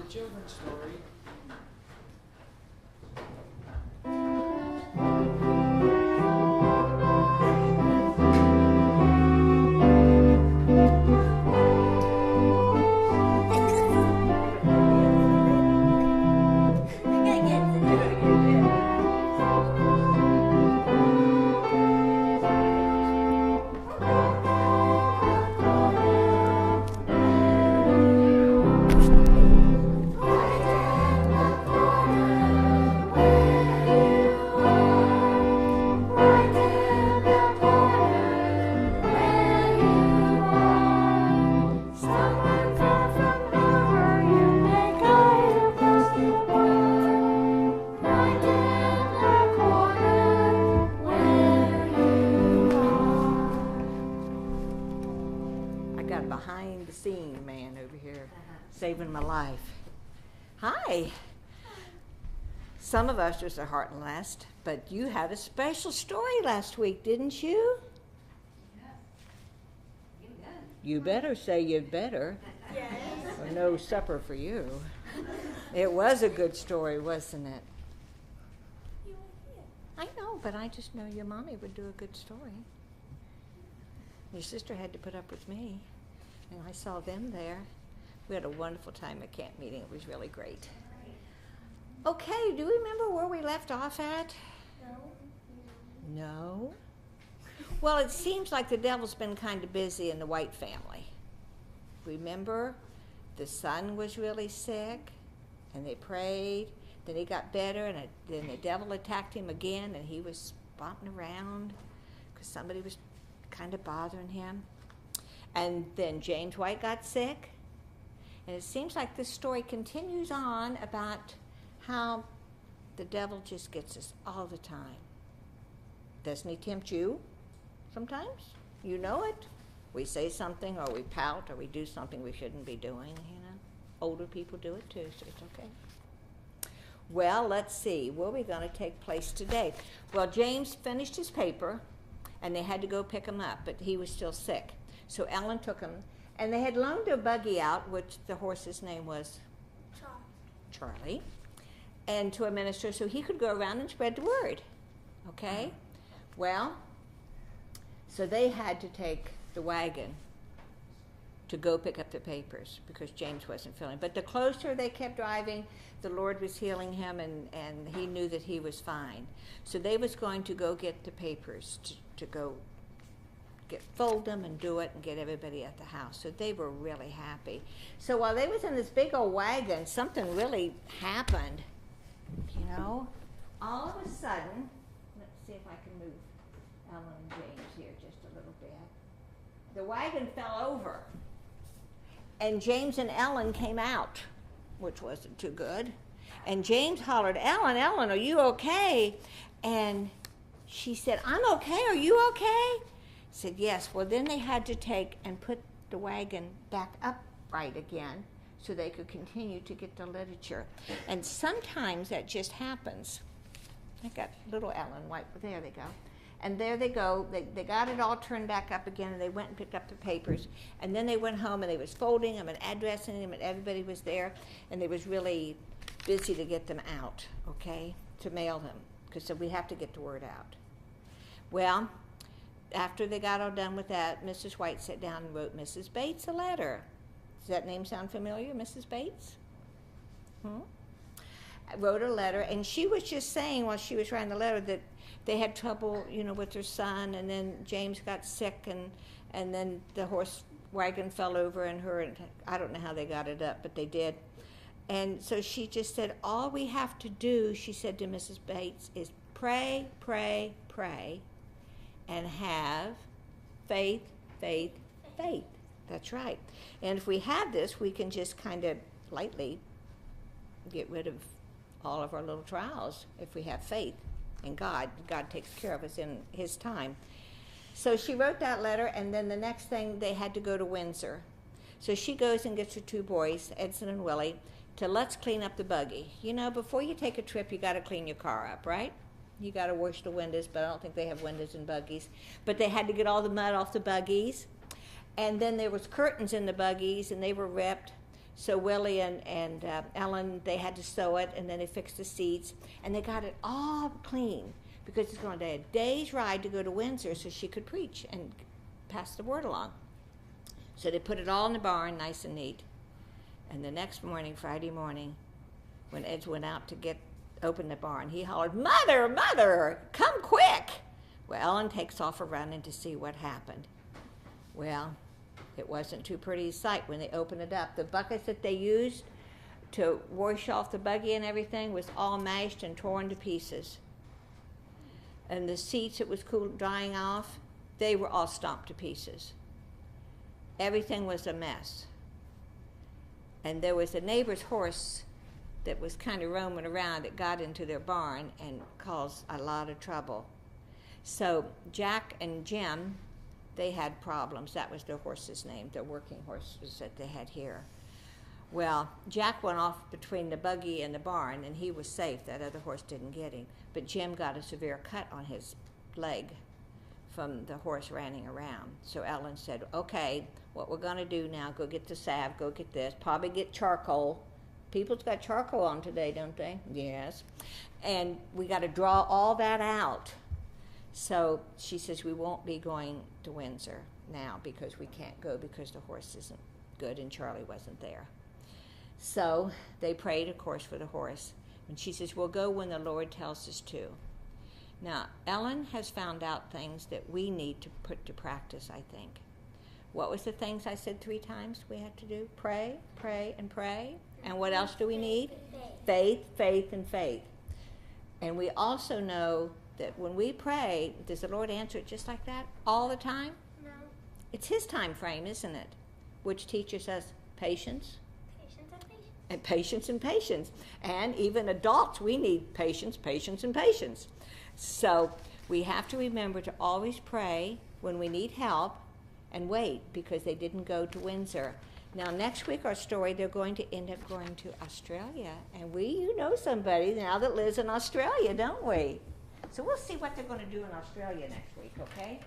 children's story. Saving my life. Hi. Some of us just are heart and last, but you had a special story last week, didn't you? Yeah. You better say you'd better. Yes. Or no supper for you. It was a good story, wasn't it? I know, but I just know your mommy would do a good story. Your sister had to put up with me, and I saw them there. We had a wonderful time at camp meeting. It was really great. Okay, do you remember where we left off at? No. No? Well, it seems like the devil's been kind of busy in the White family. Remember, the son was really sick, and they prayed. Then he got better, and then the devil attacked him again, and he was bopping around because somebody was kind of bothering him. And then James White got sick. And it seems like this story continues on about how the devil just gets us all the time. Doesn't he tempt you sometimes? You know it. We say something, or we pout, or we do something we shouldn't be doing, you know. Older people do it too, so it's okay. Well, let's see. Where are we going to take place today? Well, James finished his paper, and they had to go pick him up, but he was still sick. So Ellen took him. And they had loaned a buggy out, which the horse's name was Charlie, and to a minister so he could go around and spread the word. Okay? Well, so they had to take the wagon to go pick up the papers because James wasn't feeling. But the closer they kept driving, the Lord was healing him, and he knew that he was fine. So they was going to go get the papers to go fold them and do it and get everybody at the house. So they were really happy. So while they was in this big old wagon, something really happened, you know. All of a sudden, let's see if I can move Ellen and James here just a little bit. The wagon fell over, and James and Ellen came out, which wasn't too good. And James hollered, Ellen, are you okay? And she said, I'm okay. Are you okay? Said yes. Well, then they had to take and put the wagon back upright again so they could continue to get the literature. And sometimes that just happens. I got little Ellen White. There they go. And there they go. They got it all turned back up again, and they went and picked up the papers. And then they went home, and they was folding them and addressing them, and everybody was there. And they was really busy to get them out, okay, to mail them, because so we have to get the word out. Well, after they got all done with that, Mrs. White sat down and wrote Mrs. Bates a letter. Does that name sound familiar, Mrs. Bates? I wrote a letter, and she was just saying while she was writing the letter that they had trouble, you know, with their son, and then James got sick, and then the horse wagon fell over, and I don't know how they got it up, but they did. And so she just said, all we have to do, she said to Mrs. Bates, is pray, pray, pray, and have faith, faith, faith. That's right. And if we have this, we can just kind of lightly get rid of all of our little trials if we have faith in God. God takes care of us in His time. So she wrote that letter, and then the next thing, they had to go to Windsor. So she goes and gets her two boys, Edson and Willie, to let's clean up the buggy. You know, before you take a trip, you got to clean your car up, right? You got to wash the windows, but I don't think they have windows in buggies. But they had to get all the mud off the buggies. And then there was curtains in the buggies, and they were ripped. So Willie and Ellen, they had to sew it, and then they fixed the seats, and they got it all clean because it's going to be a day's ride to go to Windsor so she could preach and pass the word along. So they put it all in the barn, nice and neat. And the next morning, Friday morning, when Ed went out to open the barn, he hollered, "Mother, Mother, come quick!" Well, Ellen takes off a running to see what happened. Well, it wasn't too pretty a sight when they opened it up. The buckets that they used to wash off the buggy and everything was all mashed and torn to pieces. And the seats, it was drying off, they were all stomped to pieces. Everything was a mess. And there was a neighbor's horse that was kind of roaming around that got into their barn and caused a lot of trouble. So Jack and Jim, they had problems. That was their horse's name, their working horses that they had here. Well, Jack went off between the buggy and the barn, and he was safe. That other horse didn't get him. But Jim got a severe cut on his leg from the horse running around. So Ellen said, "Okay, what we're going to do now, go get the salve, go get this, probably get charcoal." People's got charcoal on today, don't they? Yes. And we got to draw all that out. So she says, "We won't be going to Windsor now because we can't go because the horse isn't good and Charlie wasn't there." So they prayed, of course, for the horse. And she says, "We'll go when the Lord tells us to." Now, Ellen has found out things that we need to put to practice, I think. What was the things I said 3 times we had to do? Pray, pray, and pray. And what else do we need? Faith, faith, and faith. And we also know that when we pray, does the Lord answer it just like that all the time? No. It's His time frame, isn't it? Which teaches us patience. Patience and patience. And patience and patience. And even adults, we need patience, patience, and patience. So we have to remember to always pray when we need help and wait because they didn't go to Windsor. Now, next week, our story, they're going to end up going to Australia. And you know somebody now that lives in Australia, don't we? So we'll see what they're going to do in Australia next week, okay?